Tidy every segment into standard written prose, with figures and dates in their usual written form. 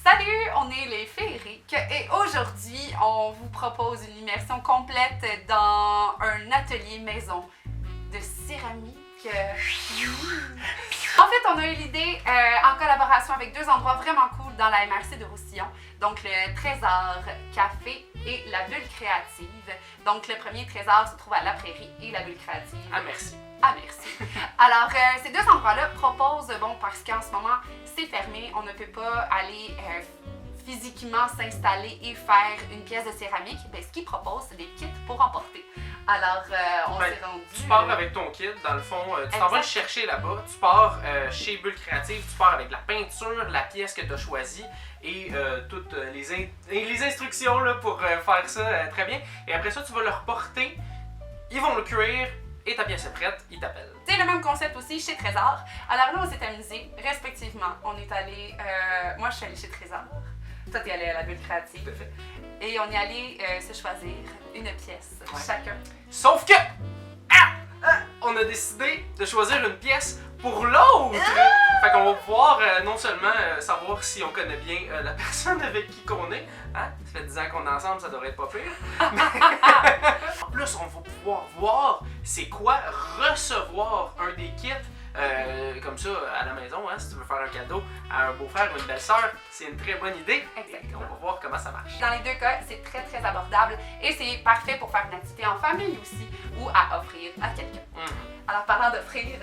Salut, on est les Féeriques et aujourd'hui, on vous propose une immersion complète dans un atelier maison de céramique. En fait, on a eu l'idée en collaboration avec deux endroits vraiment cool dans la MRC de Roussillon, donc le Trésor Café et la Bulle Créative. Donc le premier Trésor se trouve à La Prairie et la Bulle Créative. Ah merci. Ah merci. Alors ces deux endroits-là proposent, bon parce qu'en ce moment c'est fermé, on ne peut pas aller physiquement s'installer et faire une pièce de céramique, bien, ce qu'ils proposent c'est des kits pour emporter. Alors on s'est rendu... Tu pars avec ton kit, dans le fond, tu t'en vas le chercher là-bas, tu pars chez Bulle Créative, tu pars avec la peinture, la pièce que tu as choisie et toutes les instructions là, pour faire ça très bien. Et après ça, tu vas leur porter, ils vont le cuire et ta pièce est prête, ils t'appellent. C'est le même concept aussi chez Trésor. Alors là, on s'est amusés, respectivement. On est allé... moi, je suis allée chez Trésor. Toi, t'es allé à la Bulle Créative. Tout à fait. Et on est allé se choisir une pièce, chacun. Sauf que, on a décidé de choisir une pièce pour l'autre. Fait qu'on va pouvoir non seulement savoir si on connaît bien la personne avec qui qu'on est, hein? Ça fait 10 ans qu'on est ensemble, ça devrait être pas pire. Mais en plus, on va pouvoir voir c'est quoi recevoir un des kits. Comme ça, à la maison, hein, si tu veux faire un cadeau à un beau-frère ou une belle-sœur, c'est une très bonne idée. Exactement. On va voir comment ça marche. Dans les deux cas, c'est très très abordable et c'est parfait pour faire une activité en famille aussi ou à offrir à quelqu'un. Alors parlant d'offrir...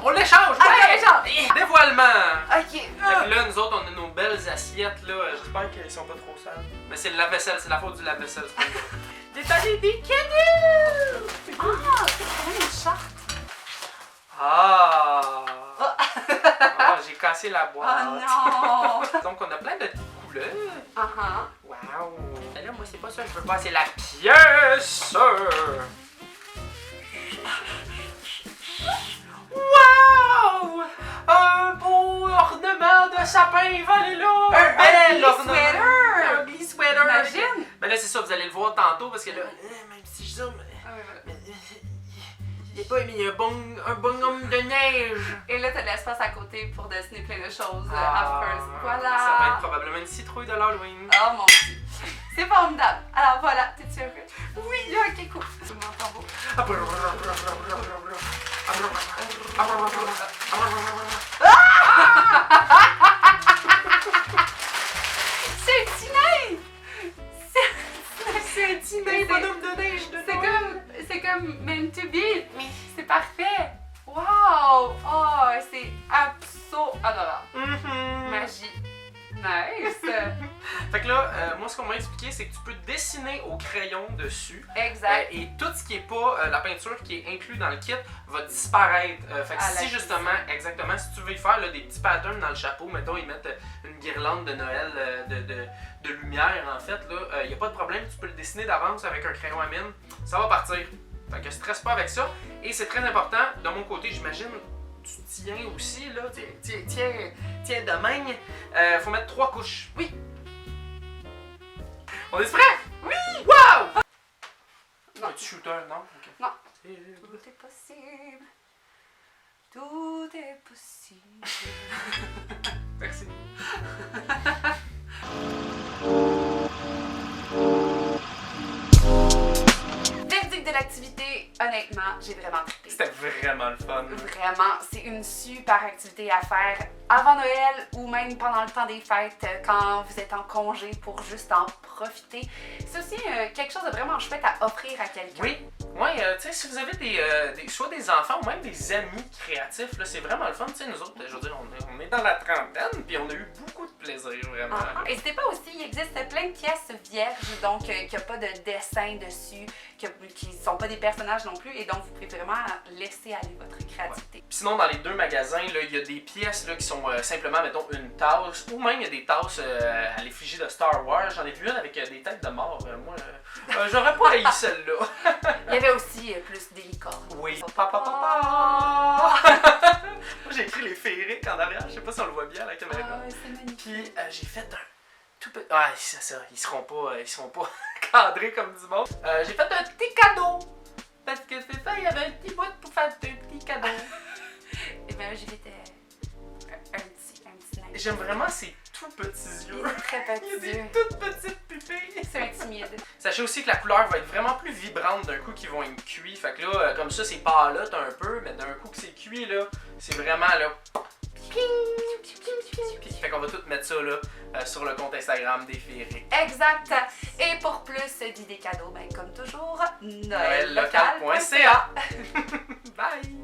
On l'échange! Ah, Ouais! l'échange! Dévoilement! Ok! Fait que là, nous autres, on a nos belles assiettes, là. J'espère qu'elles sont pas trop sales. Mais c'est le lave-vaisselle, c'est la faute du lave-vaisselle. Détailler des cadeaux! Ah, c'est quand même une charte! Ah! J'ai cassé la boîte. Oh non! Donc, on a plein de couleurs. Wow! Mais là, moi, c'est pas ça que je veux pas, c'est la pièce! Wow! Un beau ornement de sapin, valez là! Un bel ugly sweater! Un ugly sweater! Imagine! Ben là, c'est ça, vous allez le voir tantôt parce que là, même si je zoome, il y a un bonhomme de neige. Et là, t'as de l'espace à côté pour dessiner plein de choses à first. Voilà! Ça va être probablement une citrouille de l'Halloween. Oh mon dieu! C'est formidable! Alors voilà, t'es-tu heureux? Oui! Ok, cool! Je m'entends beau. C'est un petit nain! C'est un petit nain bonhomme de neige de C'est comme meant to be! C'est parfait! Wow! Oh, c'est abso adorable! Magie! Nice! Fait que là, moi ce qu'on m'a expliqué, c'est que tu peux dessiner au crayon dessus. Exact! Et tout ce qui est pas la peinture qui est inclus dans le kit va disparaître. Fait que si justement, exactement, si tu veux y faire là, des petits patterns dans le chapeau, mettons ils mettent une guirlande de Noël de lumière en fait, là, y a pas de problème, tu peux le dessiner d'avance avec un crayon à mine, ça va partir. Fait que stresse pas avec ça. Et c'est très important, de mon côté, j'imagine, tu tiens aussi, là, tiens de même. Faut mettre 3 couches. Oui! On est prêt? Oui! Wow! Non. Un petit shooter, non? Okay. Non. Tout est possible. Tout est possible. Merci. Verdict de l'activité, honnêtement, j'ai vraiment trippé. C'était vraiment le fun. Vraiment, c'est une super activité à faire avant Noël ou même pendant le temps des fêtes quand vous êtes en congé pour juste en profiter. C'est aussi quelque chose de vraiment chouette à offrir à quelqu'un. Oui, ouais, tu sais, si vous avez soit des enfants ou même des amis créatifs, là, c'est vraiment le fun. Tu sais, nous autres, je veux dire, on est dans la trentaine puis on a eu beaucoup de plaisir, vraiment. N'hésitez pas aussi, il existe plein de pièces vierges, donc qu'il n'y a pas de dessin dessus, qui ne sont pas des personnages non plus, et donc vous pouvez vraiment laisser aller votre créativité. Ouais. Sinon, dans les deux magasins, il y a des pièces là, qui sont simplement, mettons, une tasse, ou même il y a des tasses à l'effigie de Star Wars. J'en ai vu une avec des têtes de mort. Moi, j'aurais pas haï celle-là. Il y avait aussi plus des licornes. Oui. J'ai écrit les féeriques en arrière, je sais pas si on le voit bien à la caméra. Ah, c'est magnifique. Puis j'ai fait un tout petit... Ah, c'est ça, ils seront pas cadrés comme du monde. J'ai fait un petit cadeau. Parce que c'est ça, il y avait un petit bout pour faire un petit cadeau. Et bien, j'ai fait un petit nain. J'aime vraiment ces tout petits yeux. Il est très Il y a petit. des toutes petites pupilles. C'est un timide. Sachez aussi que la couleur va être vraiment plus vibrante d'un coup qu'ils vont être cuits. Fait que là, comme ça, c'est pâlotte un peu, mais d'un coup que c'est cuit, là, c'est vraiment là. Fait qu'on va tout mettre ça là, sur le compte Instagram des Féeriques. Exact. Et pour plus d'idées cadeaux, ben, comme toujours, noellocal.ca. Bye!